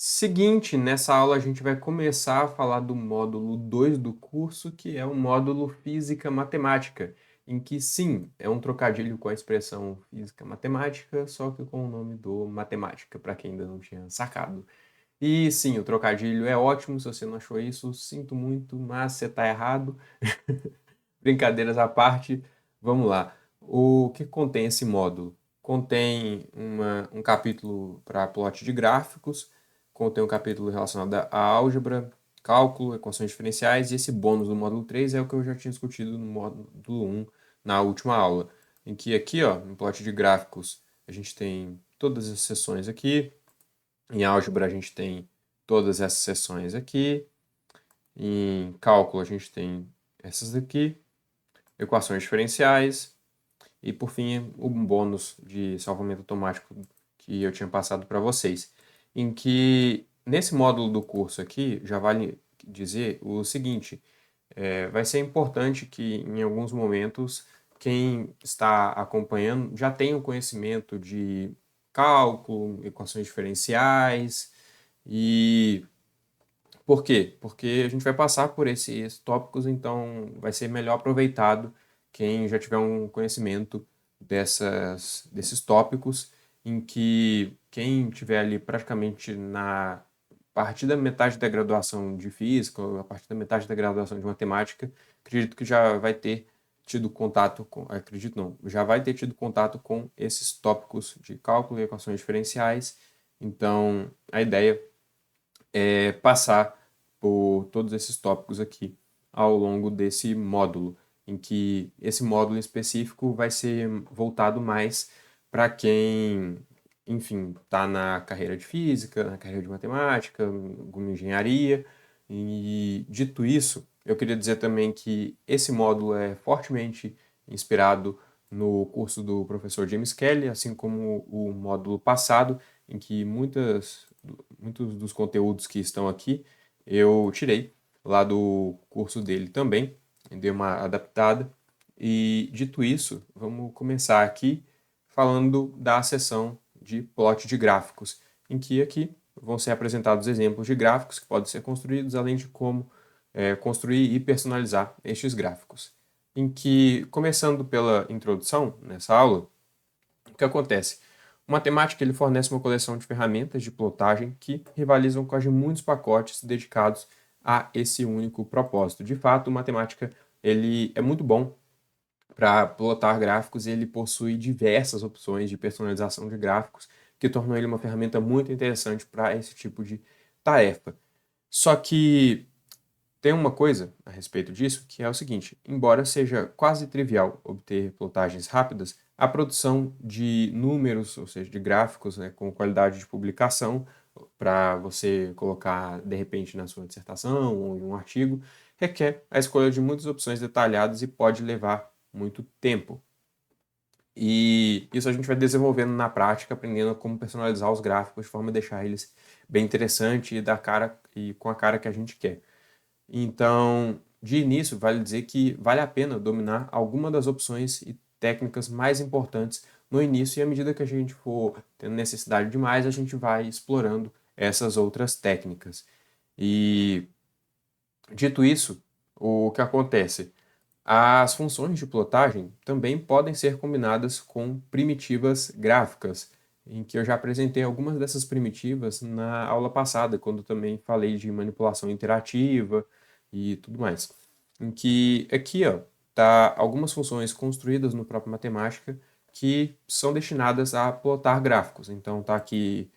Seguinte, nessa aula a gente vai começar a falar do módulo 2 do curso, que é o módulo Física Matemática, em que sim, é um trocadilho com a expressão física matemática, só que com o nome do matemática, para quem ainda não tinha sacado. E sim, o trocadilho é ótimo, se você não achou isso, sinto muito, mas você está errado. Brincadeiras à parte, vamos lá. O que contém esse módulo? Contém um capítulo para plot de gráficos, contém um capítulo relacionado à álgebra, cálculo, equações diferenciais, e esse bônus do módulo 3 é o que eu já tinha discutido no módulo 1 na última aula, em que aqui, ó, no plot de gráficos, a gente tem todas as seções aqui, em álgebra a gente tem todas essas seções aqui, em cálculo a gente tem essas aqui, equações diferenciais e, por fim, um bônus de salvamento automático que eu tinha passado para vocês, em que nesse módulo do curso aqui já vale dizer o seguinte: vai ser importante que em alguns momentos quem está acompanhando já tenha o conhecimento de cálculo, equações diferenciais e por quê? Porque a gente vai passar por esses tópicos, então vai ser melhor aproveitado quem já tiver um conhecimento desses tópicos, em que quem tiver ali praticamente na partir da metade da graduação de física, ou a partir da metade da graduação de matemática, acredito que já vai ter tido contato com, acredito não, já vai ter tido contato com esses tópicos de cálculo e equações diferenciais. Então, a ideia passar por todos esses tópicos aqui ao longo desse módulo, em que esse módulo específico vai ser voltado mais para quem, enfim, está na carreira de física, na carreira de matemática, alguma engenharia. E dito isso, eu queria dizer também que esse módulo é fortemente inspirado no curso do professor James Kelly, assim como o módulo passado, em que muitos dos conteúdos que estão aqui eu tirei lá do curso dele também, dei uma adaptada. E dito isso, vamos começar aqui falando da seção de plot de gráficos, em que aqui vão ser apresentados exemplos de gráficos que podem ser construídos, além de como construir e personalizar estes gráficos. Em que, começando pela introdução nessa aula, o que acontece? O matemática ele fornece uma coleção de ferramentas de plotagem que rivalizam com as de muitos pacotes dedicados a esse único propósito. De fato, o matemática ele é muito bom para plotar gráficos e ele possui diversas opções de personalização de gráficos, que tornam ele uma ferramenta muito interessante para esse tipo de tarefa. Só que tem uma coisa a respeito disso, que é o seguinte: embora seja quase trivial obter plotagens rápidas, a produção de números, ou seja, de gráficos, né, com qualidade de publicação, para você colocar de repente na sua dissertação ou em um artigo, requer a escolha de muitas opções detalhadas e pode levar muito tempo. E isso a gente vai desenvolvendo na prática, aprendendo como personalizar os gráficos de forma a deixar eles bem interessantes e da cara e com a cara que a gente quer. Então, de início, vale dizer que vale a pena dominar alguma das opções e técnicas mais importantes no início, e à medida que a gente for tendo necessidade de mais, a gente vai explorando essas outras técnicas. E dito isso, o que acontece? As funções de plotagem também podem ser combinadas com primitivas gráficas, em que eu já apresentei algumas dessas primitivas na aula passada, quando também falei de manipulação interativa e tudo mais. Em que aqui, ó, tá algumas funções construídas no próprio matemática que são destinadas a plotar gráficos. Então tá aqui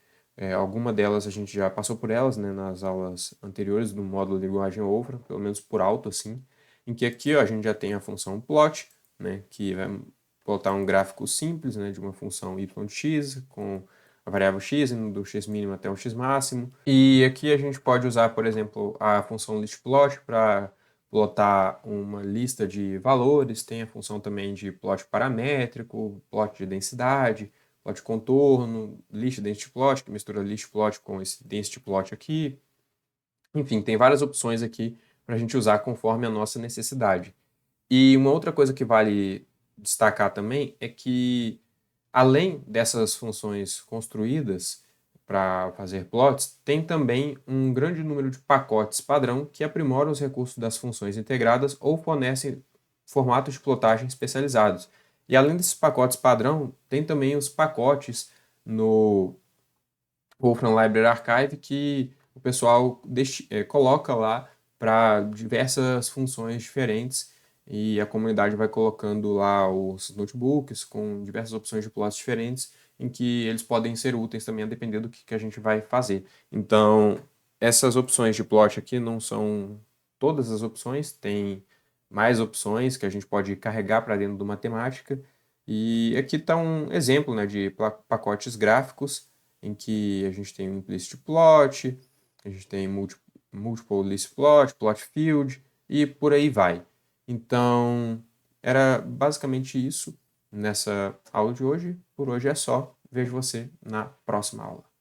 alguma delas a gente já passou por elas, né, nas aulas anteriores do módulo de linguagem Wolfram, pelo menos por alto assim, em que aqui ó, a gente já tem a função plot, né, que vai plotar um gráfico simples, né, de uma função y de x com a variável x indo do x mínimo até o x máximo. E aqui a gente pode usar, por exemplo, a função listplot para plotar uma lista de valores, tem a função também de plot paramétrico, plot de densidade, plot contorno, list density plot, que mistura list plot com esse density plot aqui. Enfim, tem várias opções aqui para a gente usar conforme a nossa necessidade. E uma outra coisa que vale destacar também é que, além dessas funções construídas, para fazer plots, tem também um grande número de pacotes padrão que aprimoram os recursos das funções integradas ou fornecem formatos de plotagem especializados. E além desses pacotes padrão, tem também os pacotes no Wolfram Library Archive que o pessoal coloca lá para diversas funções diferentes e a comunidade vai colocando lá os notebooks com diversas opções de plots diferentes em que eles podem ser úteis também a depender do que a gente vai fazer. Então, essas opções de plot aqui não são todas as opções, tem mais opções que a gente pode carregar para dentro do matemática. E aqui está um exemplo, né, de pacotes gráficos em que a gente tem um implicit plot, a gente tem multiple list plot, plot field e por aí vai. Então, era basicamente isso nessa aula de hoje. Por hoje é só. Vejo você na próxima aula.